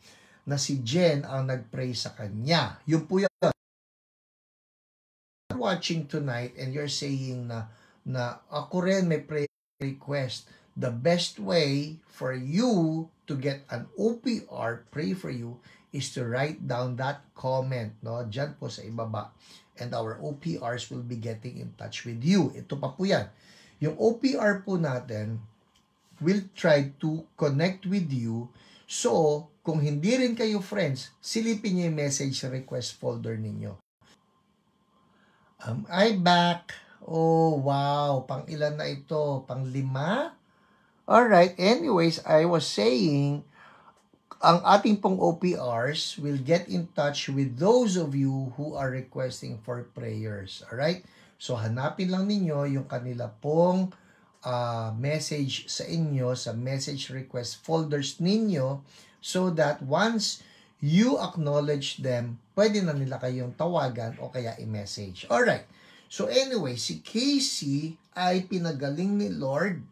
na si Jen ang nag-pray sa kanya. Yun po yun. Watching tonight and you're saying na ako rin may prayer request, the best way for you to get an OPR, pray for you, is to write down that comment, no? Diyan po sa ibaba. And our OPRs will be getting in touch with you. Ito pa po yan. Yung OPR po natin will try to connect with you. So, kung hindi rin kayo friends, silipin niyo yung message request folder ninyo. Am I back? Oh, wow. Pang ilan na ito? Pang 5? Alright, anyways, I was saying, ang ating pong OPRs will get in touch with those of you who are requesting for prayers. Alright? So, hanapin lang ninyo yung kanila pong message sa inyo, sa message request folders ninyo, so that once you acknowledge them, pwede na nila kayong tawagan o kaya i-message. Alright. So anyway, si Casey ay pinagaling ni Lord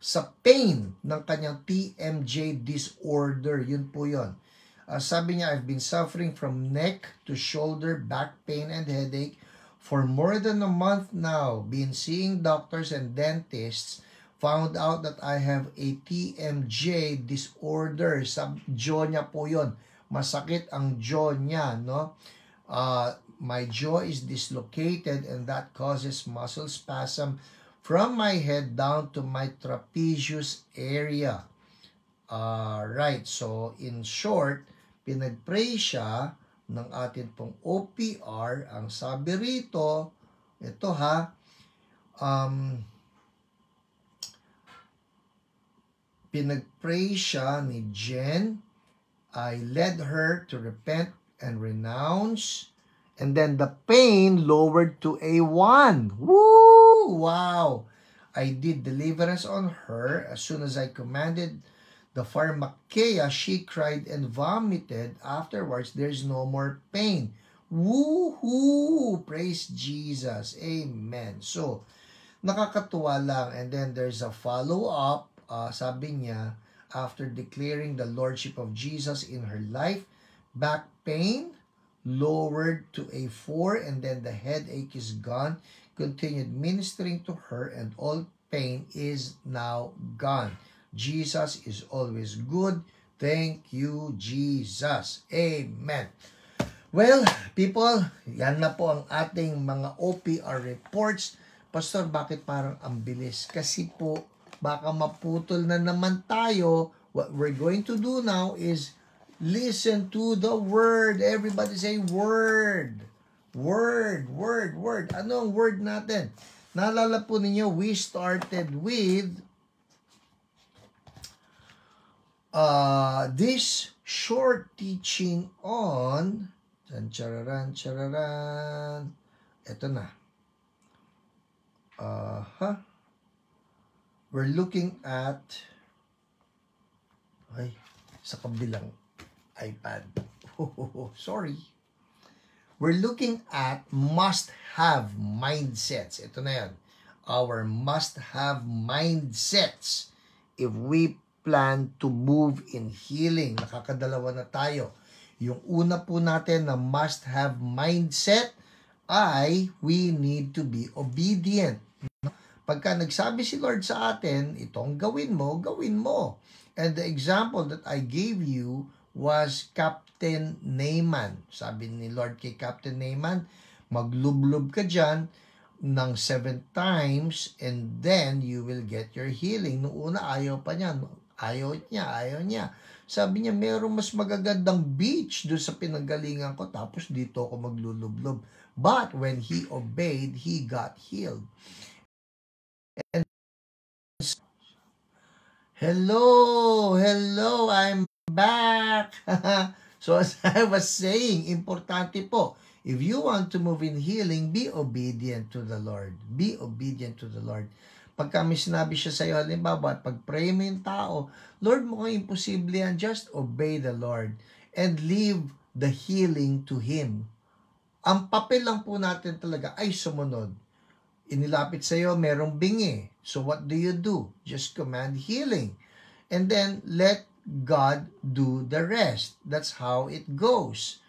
sa pain ng kanyang TMJ disorder. Yun po yun. Sabi niya, I've been suffering from neck to shoulder, back pain, and headache for more than a month now. Been seeing doctors and dentists. Found out that I have a TMJ disorder. Sa jaw niya po yun. Masakit ang jaw niya, no? My jaw is dislocated and that causes muscle spasm from my head down to my trapezius area. Right, so in short, pinag-pray siya ng atin pong OPR. Ang sabi rito, ito ha, pinag-pray siya ni Jen. I led her to repent and renounce. And then the pain lowered to a 1. Woo! Wow! I did deliverance on her. As soon as I commanded the pharmakeia, she cried and vomited. Afterwards, there's no more pain. Woohoo! Praise Jesus. Amen. So, nakakatuwa lang. And then there's a follow-up. Sabi niya, after declaring the Lordship of Jesus in her life, back pain lowered to a 4, and then the headache is gone. Continued ministering to her, and all pain is now gone. Jesus is always good. Thank you, Jesus. Amen. Well, people, yan na po ang ating mga OPR reports. Pastor, bakit parang ang bilis? Kasi po, baka maputol na naman tayo. What we're going to do now is listen to the word. Everybody say word. Word, word, word. Ano ang word natin? Naalala po ninyo, we started with this short teaching on chararan. Ito na. We're looking at sa kabilang iPad. Sorry. We're looking at must-have mindsets. Ito na yan. Our must-have mindsets if we plan to move in healing. Nakakadalawa na tayo. Yung una po natin na must-have mindset ay we need to be obedient. Pagka nagsabi si Lord sa atin, itong gawin mo, gawin mo. And the example that I gave you was Captain Naaman. Sabi ni Lord kay Captain Naaman, maglublob ka dyan ng 7 times and then you will get your healing. Noong una, ayaw pa niya. Ayaw niya. Sabi niya, mayroong mas magagandang beach doon sa pinanggalingan ko, tapos dito ako maglulublob. But when he obeyed, he got healed. And hello, I'm back. So as I was saying, importante po, if you want to move in healing, be obedient to the Lord. Be obedient to the Lord. Pagka may sinabi siya sa iyo, halimbawa, pag-pray mo yung tao, Lord, mukhang imposible yan, just obey the Lord and leave the healing to Him. Ang papel lang po natin talaga ay sumunod. Inilapit sa iyo, merong bingi. So what do? Just command healing. And then let God do the rest. That's how it goes.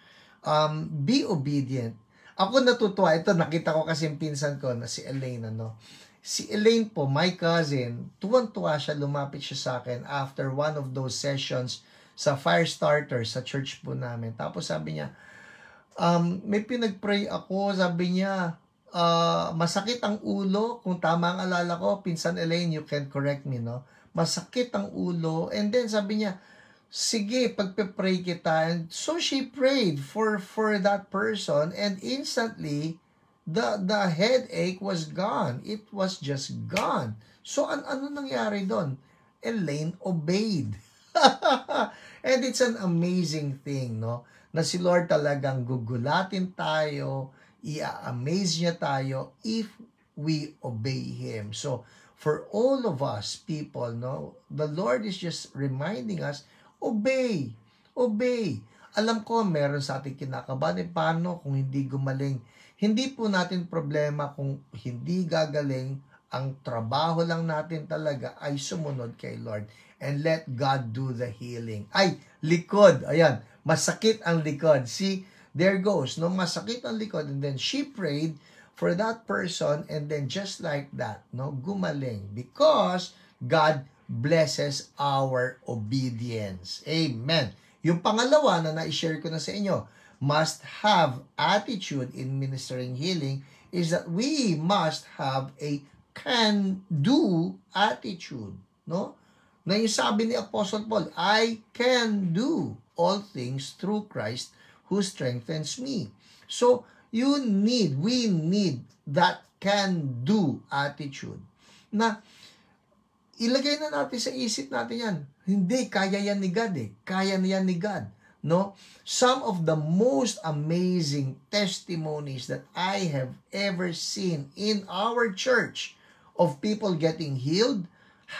Be obedient. Ako natutuwa. Ito, nakita ko kasi yung pinsan ko na si Elaine. Si Elaine po, my cousin, tuwang-tuwa siya, lumapit siya sa akin after one of those sessions sa Fire Starter sa church po namin. Tapos sabi niya, may pinag-pray ako, sabi niya, masakit ang ulo, kung tama ang alala ko, pinsan Elaine, you can correct me, no? Masakit ang ulo, and then sabi niya, sige, pagpe-pray kita. And so she prayed for that person, and instantly, the headache was gone. It was just gone. So, ano nangyari doon? Elaine obeyed. And it's an amazing thing, no? Na si Lord talagang gugulatin tayo, i-amaze niya tayo if we obey Him. So, for all of us people, no, the Lord is just reminding us, obey, obey. Alam ko, meron sa ating kinakabahan, paano kung hindi gumaling? Hindi po natin problema kung hindi gagaling, ang trabaho lang natin talaga ay sumunod kay Lord and let God do the healing. Ay, likod, ayan, masakit ang likod. See, there goes, no, masakit ang likod, and then she prayed for that person, and then just like that, no, gumaling, because God blesses our obedience. Amen. Yung pangalawa na na-share ko na sa inyo, must have attitude in ministering healing is that we must have a can-do attitude, no? Na yung sabi ni Apostle Paul, I can do all things through Christ who strengthens me. So, we need that can-do attitude. Na, ilagay na natin sa isip natin yan. Hindi, kaya yan ni God eh. Kaya yan ni God. No? Some of the most amazing testimonies that I have ever seen in our church of people getting healed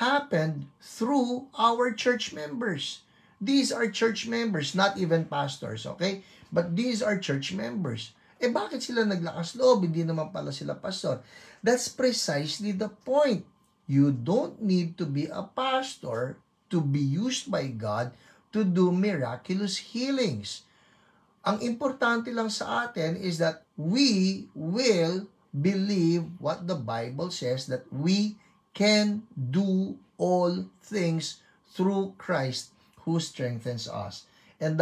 happened through our church members. These are church members, not even pastors, okay? But these are church members. Eh bakit sila naglakas loob? Hindi naman pala sila pastor. That's precisely the point. You don't need to be a pastor to be used by God to do miraculous healings. Ang importante lang sa atin is that we will believe what the Bible says, that we can do all things through Christ who strengthens us. And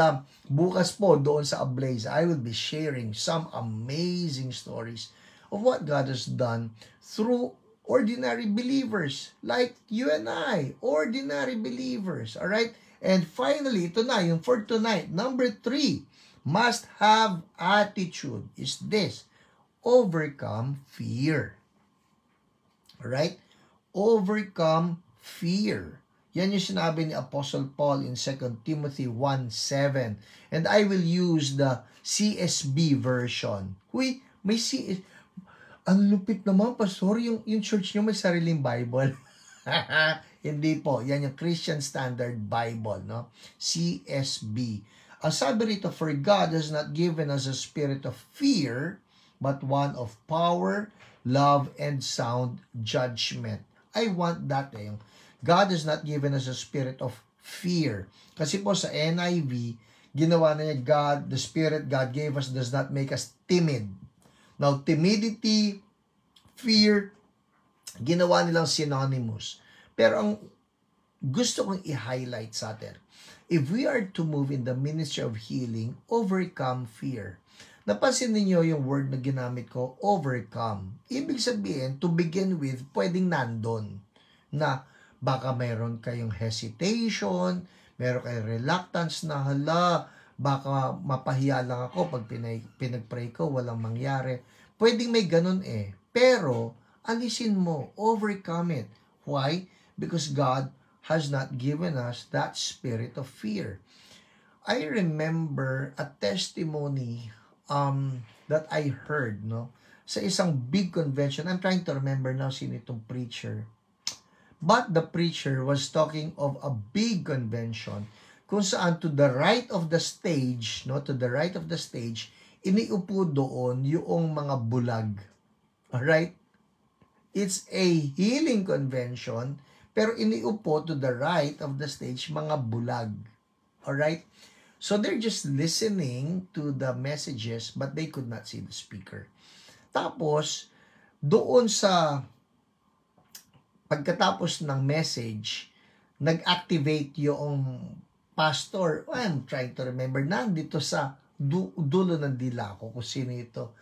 bukas po doon sa Ablaze, I will be sharing some amazing stories of what God has done through ordinary believers like you and I, ordinary believers, all right? And finally, ito na, yung for tonight, number 3, must have attitude is this, overcome fear. All right? Overcome fear. Yan yung sinabi ni Apostle Paul in 2 Timothy 1:7. And I will use the CSB version. Huy, may CSB. Ang lupit naman, Pastor, yung church nyo may sariling Bible. Hindi po. Yan yung Christian Standard Bible, no? CSB. Ang sabi rito, for God has not given us a spirit of fear, but one of power, love, and sound judgment. I want that eh. God has not given us a spirit of fear. Kasi po sa NIV, ginawa na niya God, the spirit God gave us does not make us timid. Now, timidity, fear, ginawa nilang synonymous. Pero ang gusto kong i-highlight sa atin, if we are to move in the ministry of healing, overcome fear. Napansin niyo yung word na ginamit ko, overcome. Ibig sabihin, to begin with, pwedeng nandun. Na baka mayroon kayong hesitation, mayroon kayong reluctance na hala, baka mapahiya lang ako pag pinag-pray ko, walang mangyari. Pwedeng may ganun eh. Pero, alisin mo, overcome it. Why? Because God has not given us that spirit of fear. I remember a testimony that I heard, no, sa isang big convention. I'm trying to remember now sino itong preacher. But the preacher was talking of a big convention kung saan to the right of the stage, no, to the right of the stage, iniupo doon yung mga bulag. Alright? It's a healing convention, pero iniupo to the right of the stage mga bulag. Alright? So they're just listening to the messages, but they could not see the speaker. Tapos, doon sa pagkatapos ng message, nag-activate yung pastor. I'm trying to remember. Nandito sa dulo ng dila ko kung sino ito.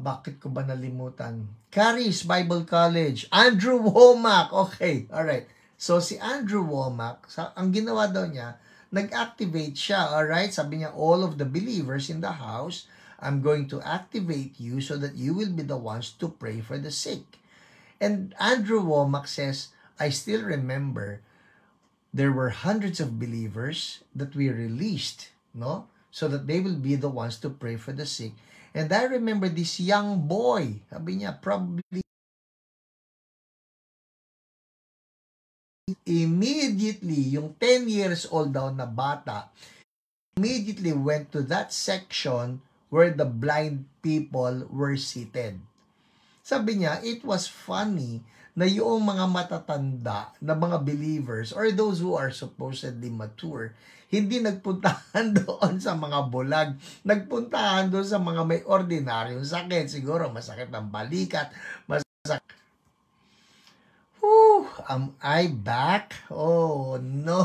Bakit ko ba nalimutan? Caris Bible College. Andrew Womack. Okay, alright. So, si Andrew Womack, ang ginawa daw niya, nag-activate siya, alright? Sabi niya, all of the believers in the house I'm going to activate you so that you will be the ones to pray for the sick. And Andrew Womack says, I still remember there were hundreds of believers that we released, no? So that they will be the ones to pray for the sick. And I remember this young boy, sabi niya, probably immediately, yung 10 years old daw na bata, immediately went to that section where the blind people were seated. Sabi niya, it was funny na yung mga matatanda na mga believers or those who are supposedly mature, hindi nagpuntahan doon sa mga bulag. Nagpuntahan doon sa mga may ordinaryong sakit. Siguro masakit ang balikat, masakit. Whew, am I back? Oh, no.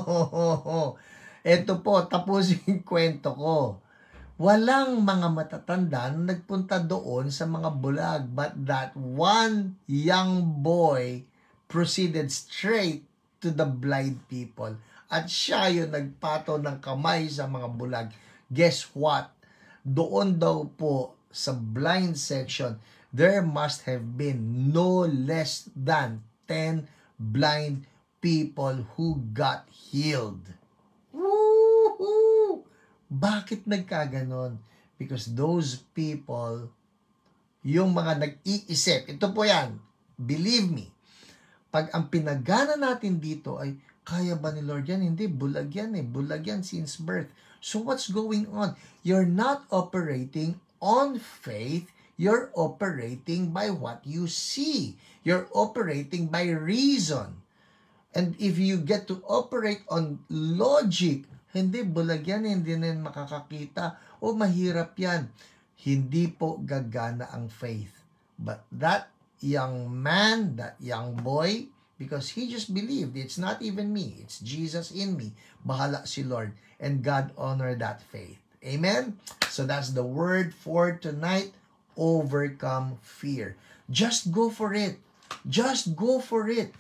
Ito po, tapusin yung kwento ko. Walang mga matatanda na nagpunta doon sa mga bulag, but that one young boy proceeded straight to the blind people. At siya yung nagpato ng kamay sa mga bulag. Guess what? Doon daw po sa blind section, there must have been no less than 10 blind people who got healed. Woohoo! Bakit nagkaganon? Because those people, yung mga nag-iisip, ito po yan, believe me, pag ang pinagana natin dito ay, kaya ba ni Lord yan? Hindi, bulag yan eh. Bulag yan since birth. So what's going on? You're not operating on faith, you're operating by what you see. You're operating by reason. And if you get to operate on logic, hindi, bulag yan, hindi na yan makakakita, o mahirap yan. Hindi po gagana ang faith. But that young man, that young boy, because he just believed, it's not even me, it's Jesus in me. Bahala si Lord. And God honor that faith. Amen? So that's the word for tonight, overcome fear. Just go for it. Just go for it.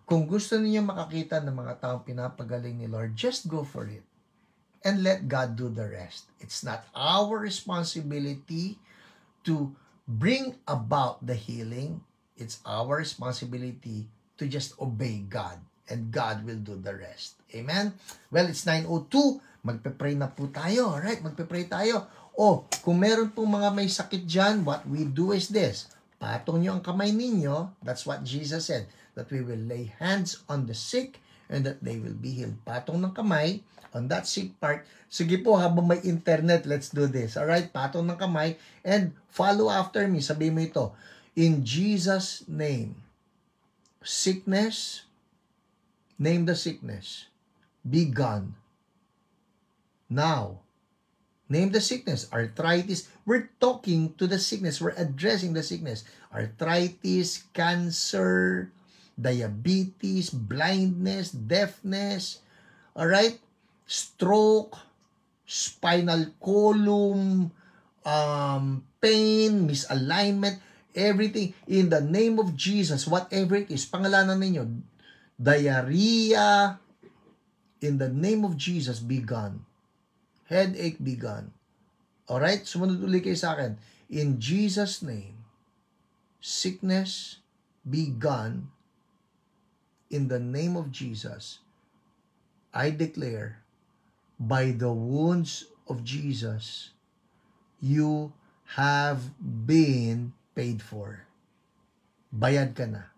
Kung gusto niyo makakita ng mga taong pinapagaling ni Lord, just go for it. And let God do the rest. It's not our responsibility to bring about the healing. It's our responsibility to just obey God. And God will do the rest. Amen? Well, it's 9:02. Magpe-pray na po tayo. Alright, magpe-pray tayo. O, kung meron pong mga may sakit dyan, what we do is this. Patong nyo ang kamay ninyo. That's what Jesus said. That we will lay hands on the sick and that they will be healed. Patong ng kamay on that sick part. Sige po, habang may internet, let's do this. Alright, patong ng kamay and follow after me. Sabi mo ito, in Jesus' name, sickness, name the sickness, be gone. Now, name the sickness, arthritis. We're talking to the sickness. We're addressing the sickness. Arthritis, cancer, diabetes, blindness, deafness, alright? Stroke, spinal column, pain, misalignment, everything in the name of Jesus, whatever it is, pangalanan ninyo, diarrhea, in the name of Jesus, be gone. Headache, be gone. Alright? Sumunod ulit kayo sa akin. In Jesus' name, sickness, be gone. In the name of Jesus, I declare, by the wounds of Jesus, you have been paid for. Bayad ka na.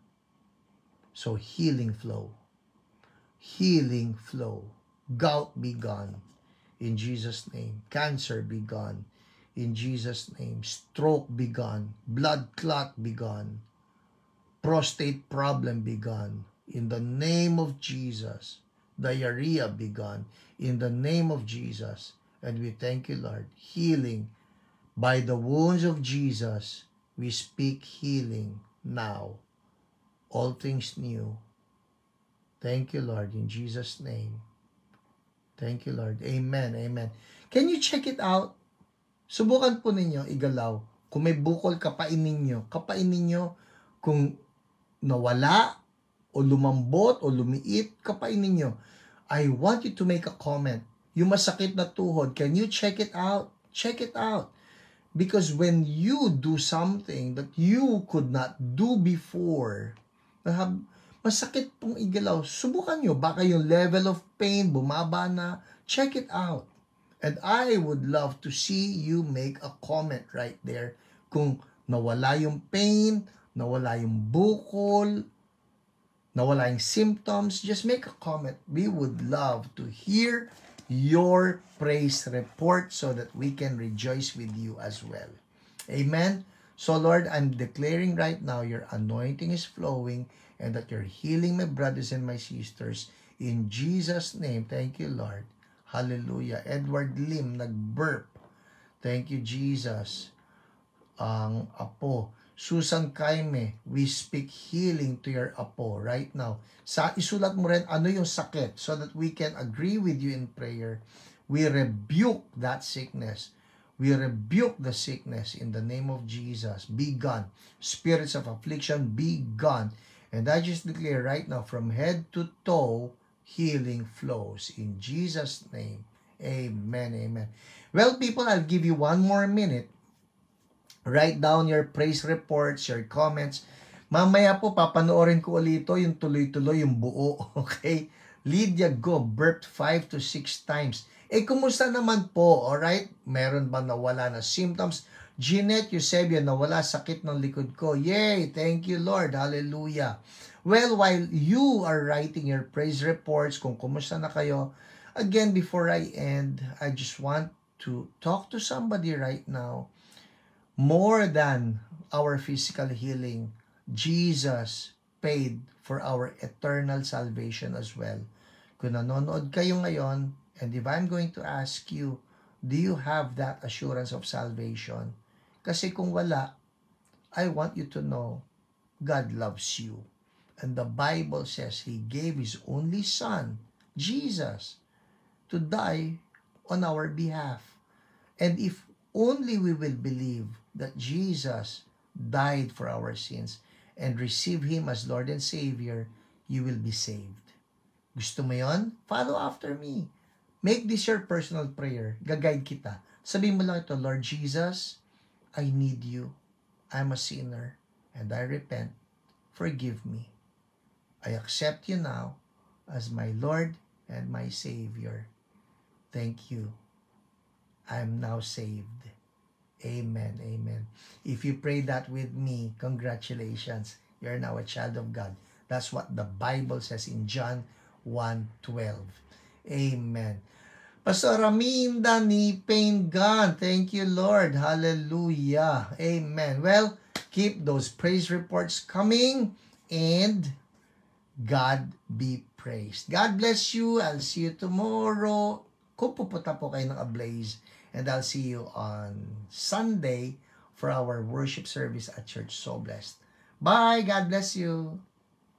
So, healing flow. Healing flow. Gout be gone. In Jesus' name. Cancer be gone. In Jesus' name. Stroke be gone. Blood clot be gone. Prostate problem be gone. In the name of Jesus. Diarrhea be gone. In the name of Jesus. And we thank you, Lord. Healing. By the wounds of Jesus, we speak healing now. All things new. Thank you, Lord, in Jesus' name. Thank you, Lord. Amen, amen. Can you check it out? Subukan po ninyo igalaw. Kung may bukol, kapainin nyo. Kung nawala, o lumambot, o lumiit, kapainin nyo. I want you to make a comment. Yung masakit na tuhod, can you check it out? Check it out. Because when you do something that you could not do before, masakit pong igalaw, subukan nyo. Baka yung level of pain, bumaba na, check it out. And I would love to see you make a comment right there. Kung nawala yung pain, nawala yung bukol, nawala yung symptoms, just make a comment. We would love to hear your praise report so that we can rejoice with you as well. Amen? So Lord, I'm declaring right now your anointing is flowing and that you're healing my brothers and my sisters. In Jesus' name, thank you, Lord. Hallelujah. Edward Lim, nag-burp. Thank you, Jesus. Ang apo. Susan Kaime, we speak healing to your apo right now. Isulat mo rin ano yung sakit so that we can agree with you in prayer. We rebuke that sickness. We rebuke the sickness in the name of Jesus. Be gone. Spirits of affliction, be gone. And I just declare right now, from head to toe, healing flows. In Jesus' name, amen, amen. Well, people, I'll give you one more minute. Write down your praise reports, your comments. Mamaya po, papanoorin ko ulit ito, yung tuloy-tuloy, yung buo. Okay? Lydia Go, burped 5 to 6 times. Kumusta naman po? Alright? Meron ba nawala na symptoms? Jeanette Eusebio, nawala sakit ng likod ko. Yay! Thank you, Lord. Hallelujah. Well, while you are writing your praise reports, kung kumusta na kayo, again, before I end, I just want to talk to somebody right now. More than our physical healing, Jesus paid for our eternal salvation as well. Kung nanonood kayo ngayon, and if I'm going to ask you, do you have that assurance of salvation? Kasi kung wala, I want you to know, God loves you. And the Bible says He gave His only Son, Jesus, to die on our behalf. And if only we will believe that Jesus died for our sins and receive Him as Lord and Savior, you will be saved. Gusto mo yon? Follow after me. Make this your personal prayer. Gagayad kita. Sabihin mo lang ito, Lord Jesus, I need you. I'm a sinner and I repent. Forgive me. I accept you now as my Lord and my Savior. Thank you. I'm now saved. Amen. Amen. If you pray that with me, congratulations. You're now a child of God. That's what the Bible says in John 1:12. Amen. Pastor Raminda ni Pain Gun. Thank you, Lord. Hallelujah. Amen. Well, keep those praise reports coming and God be praised. God bless you. I'll see you tomorrow. Kung pupunta po kayo ng Ablaze. And I'll see you on Sunday for our worship service at Church So Blessed. Bye. God bless you.